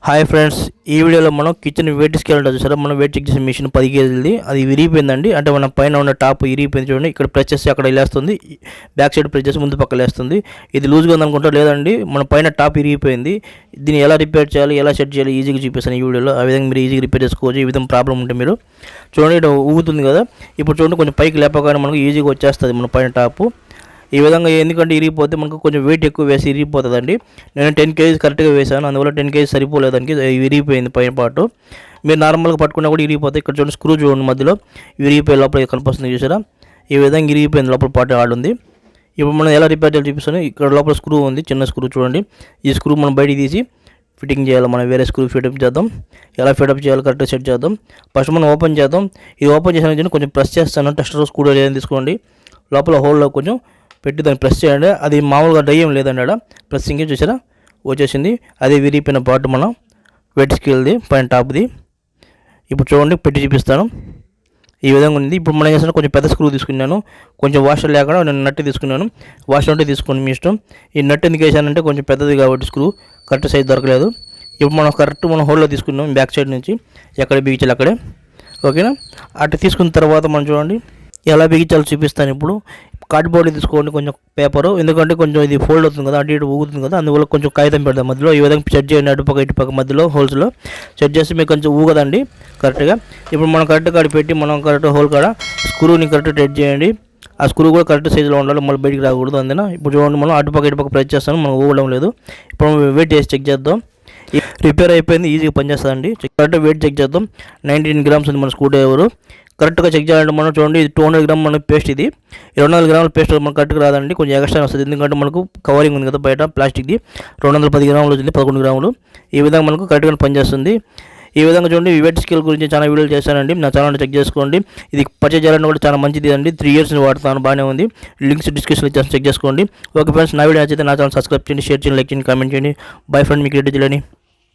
Hi friends, ఈ వీడియోలో మనం కిచెన్ వెయిట్ స్కేల్ ఉంటుంది చూసారా. మనం వెయిట్ చెక్ చేసే మిషన్ 10 కేజీలది అది విరిగిపోయిందండి. అంటే మన పైన ఉన్న టాప్ విరిగిపోయింది చూడండి. ఇక్కడ ప్రెస్ చేసి అక్కడ లేస్తుంది, బ్యాక్ సైడ్ ప్రెస్ చేసి ముందు పక్క లేస్తుంది. ఇది లూజ్గా ఉందనుకుంటా, లేదండి మన పైన టాప్ విరిగిపోయింది. దీన్ని ఎలా రిపేర్ చేయాలి, ఎలా సెట్ చేయాలి ఈజీగా చూపిస్తాను ఈ వీడియోలో. ఆ విధంగా మీరు ఈజీగా రిపేర్ చేసుకోవచ్చు. ఈ విధంగా ప్రాబ్లం ఉంటే మీరు చూడండి, ఇక్కడ ఊగుతుంది కదా. ఇప్పుడు చూడండి, కొంచెం పైకి లేపగానే మనకు ఈజీగా వచ్చేస్తుంది మన పైన టాపు. ఈ విధంగా ఎందుకంటే ఇరిగిపోతే మనకు కొంచెం వెయిట్ ఎక్కువ వేసి ఇరిగిపోతుందండి. నేను 10 కేజీస్ కరెక్ట్గా వేసాను, అందువల్ల 10 కేజీస్ సరిపోలేదానికి విరిగిపోయింది పైన పాటు. మీరు నార్మల్గా పట్టుకున్నా కూడా ఇరిగిపోతే. ఇక్కడ చూడండి, స్క్రూ చూడండి, మధ్యలో విరిగిపోయి లోపల కనిపిస్తుంది చూసారా. ఈ విధంగా ఇరిగిపోయింది, లోపల పాటు ఆడుంది. ఇప్పుడు మనం ఎలా రిపేర్ చేయాలి చూపిస్తాను. ఇక్కడ లోపల స్క్రూ ఉంది, చిన్న స్క్రూ చూడండి. ఈ స్క్రూ మనం బయటికి తీసి ఫిట్టింగ్ చేయాలి. మనం వేరే స్క్రూ ఫిటప్ చేద్దాం. ఎలా ఫిటప్ చేయాలి కరెక్ట్గా సెట్ చేద్దాం. ఫస్ట్ మనం ఓపెన్ చేద్దాం. ఇది ఓపెన్ చేసిన కొంచెం ప్రెస్ చేస్తాను. టెస్టర్ స్క్రూ ఏదైనా తీసుకోండి, లోపల హోల్లో కొంచెం పెట్టి దాన్ని ప్రెస్ చేయండి. అది మామూలుగా డయ్యం లేదండి, ఆడ ప్రెస్సింగ్ చూసారా వచ్చేసింది. అది విరిగిపోయిన పార్ట్ మనం వెయిట్ స్కేల్ది పైన టాప్ది. ఇప్పుడు చూడండి, పెట్టి చూపిస్తాను. ఈ విధంగా ఉంది. ఇప్పుడు మనం చేసిన కొంచెం పెద్ద స్క్రూ తీసుకున్నాను, కొంచెం వాషర్ లేకుండా నేను నట్టు తీసుకున్నాను. వాషర్ ఉంటే తీసుకోండి మీ ఇష్టం. ఈ నట్టు ఎందుకు వేసానంటే కొంచెం పెద్దది కాబట్టి స్క్రూ కరెక్ట్ సైజ్ దొరకలేదు. ఇప్పుడు మనం మనం హోల్లో తీసుకున్నాం, బ్యాక్ సైడ్ నుంచి ఎక్కడ బిగించాలి అక్కడే. ఓకేనా, అటు తీసుకున్న తర్వాత మనం చూడండి ఎలా బిగించాలో చూపిస్తాను. ఇప్పుడు కార్డ్బోర్డ్ తీసుకోండి, కొంచెం పేపరు, ఎందుకంటే కొంచెం ఇది ఫోల్డ్ అవుతుంది కదా, అటు ఇటు ఊగుతుంది కదా, అందువల్ల కొంచెం కాగితం పెడదాం మధ్యలో. ఈ విధంగా సెట్ చేయండి, అటుపక్క ఇటుపక్క మధ్యలో హోల్స్లో సెట్ చేసి మీకు కొంచెం ఊగదండి కరెక్ట్గా. ఇప్పుడు మనం కరెక్ట్గా అటు పెట్టి మనం కరెక్ట్ హోల్ కాడ స్క్రూని కరెక్ట్ టైట్ చేయండి. ఆ స్క్రూ కూడా కరెక్ట్ సైజులో ఉండాలి, మళ్ళీ బయటికి రాకూడదు. అందున ఇప్పుడు చూడండి, మనం అటుపక్క ఇటుపక్క ప్రెస్ చేస్తాను, మనం ఊగడం లేదు. ఇప్పుడు వెయిట్ చేసి చెక్ చేద్దాం. రిపేర్ అయిపోయింది, ఈజీగా పనిచేస్తుందండి. కరెక్ట్ వెయిట్ చెక్ చేద్దాం. 19 గ్రామ్స్ ఉంది మన స్క్రూ డ్రైవరు. కరెక్ట్గా చెక్ చేయాలంటే మనం చూడండి, ఇది 200 గ్రామ్ మన పేస్ట్. ఇది 200 గ్రాముల పేస్ట్ మనకు కరెక్ట్గా రాదండి, కొంచెం ఎక్స్ట్రా వస్తుంది. ఎందుకంటే మనకు కవరింగ్ ఉంది కదా బయట ప్లాస్టిక్ది. 210 గ్రాములు వచ్చింది, 11 గ్రాములు. ఈ విధంగా మనకు కరెక్ట్గా పనిచేస్తుంది. ఈ విధంగా చూడండి, వెయిట్ స్కేల్ గురించి చాలా వీడియోలు చేశానండి, నా ఛానల్ చెక్ చేసుకోండి. ఇది పర్చేజ్ చేయాలని కూడా చాలా మంచిది అండి. 3 years వాడుతాను, బాగానే ఉంది. లింక్స్ డిస్క్రిప్షన్లో ఇచ్చేసి చెక్ చేసుకోండి. ఓకే ఫ్రెండ్స్, నా వీడియో నచ్చితే నా ఛానల్ సబ్స్క్రైబ్ చేయండి, షేర్ చేయండి, లైక్ చేయండి, కామెంట్ చేయండి. బై ఫ్రెండ్, మీకు రెడ్డి జిల్లాని.